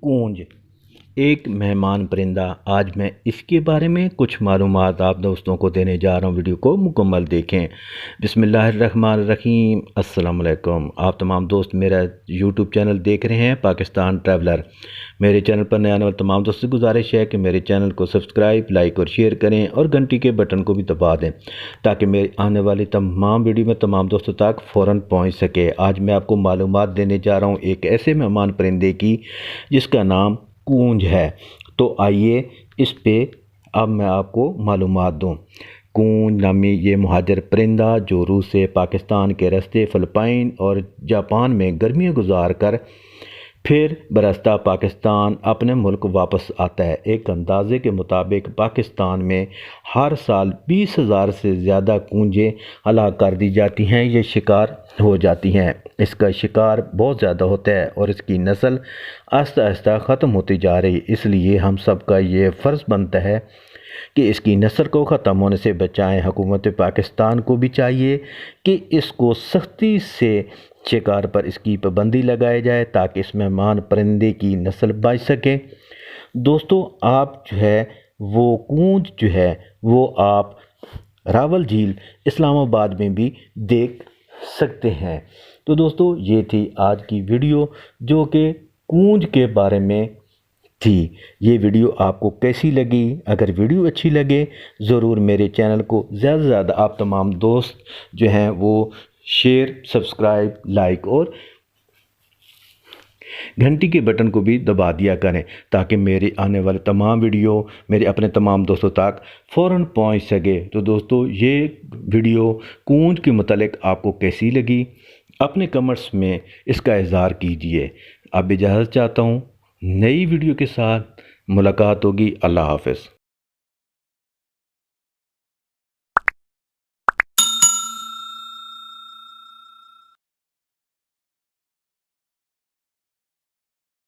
कूंज एक मेहमान परिंदा। आज मैं इसके बारे में कुछ मालूमात आप दोस्तों को देने जा रहा हूँ। वीडियो को मुकम्मल देखें। बिस्मिल्लाहिर्रहमानिर्रहीम। अस्सलाम वालेकुम। आप तमाम दोस्त मेरा यूट्यूब चैनल देख रहे हैं पाकिस्तान ट्रैवलर। मेरे चैनल पर नए आने वाले तमाम दोस्तों से गुजारिश है कि मेरे चैनल को सब्सक्राइब, लाइक और शेयर करें और घंटी के बटन को भी दबा दें ताकि मेरे आने वाली तमाम वीडियो में तमाम दोस्तों तक फ़ौरन पहुँच सके। आज मैं आपको मालूमात देने जा रहा हूँ एक ऐसे मेहमान परिंदे की जिसका नाम कूंज है। तो आइए इस पे अब मैं आपको मालूमात दूँ। कूंज नामी ये मुहाजिर परिंदा जो रूस से पाकिस्तान के रास्ते फ़िलिपाइन और जापान में गर्मियाँ गुजार कर फिर बरसता पाकिस्तान अपने मुल्क वापस आता है। एक अंदाजे के मुताबिक पाकिस्तान में हर साल 20,000 से ज़्यादा कूंजें हलाक कर दी जाती हैं, ये शिकार हो जाती हैं। इसका शिकार बहुत ज़्यादा होता है और इसकी नस्ल आहिस्ता आहिस्ता ख़त्म होती जा रही। इसलिए हम सब का ये फ़र्ज़ बनता है कि इसकी नस्ल को ख़त्म होने से बचाएं। हुकूमत पाकिस्तान को भी चाहिए कि इसको सख्ती से शिकार पर इसकी पाबंदी लगाई जाए ताकि इस मेहमान परिंदे की नस्ल बच सके। दोस्तों आप जो है वो कूंज जो है वो आप रावल झील इस्लामाबाद में भी देख सकते हैं। तो दोस्तों ये थी आज की वीडियो जो कि कूंज के बारे में थी। ये वीडियो आपको कैसी लगी? अगर वीडियो अच्छी लगे ज़रूर मेरे चैनल को ज़्यादा से ज़्यादा आप तमाम दोस्त जो हैं वो शेयर, सब्सक्राइब, लाइक और घंटी के बटन को भी दबा दिया करें ताकि मेरे आने वाले तमाम वीडियो मेरे अपने तमाम दोस्तों तक फ़ौरन पहुंच सके। तो दोस्तों ये वीडियो कूंज के मुतालिक आपको कैसी लगी अपने कमेंट्स में इसका इज़हार कीजिए। अब इजाज़त चाहता हूँ, नई वीडियो के साथ मुलाकात होगी। अल्लाह हाफ़िज़।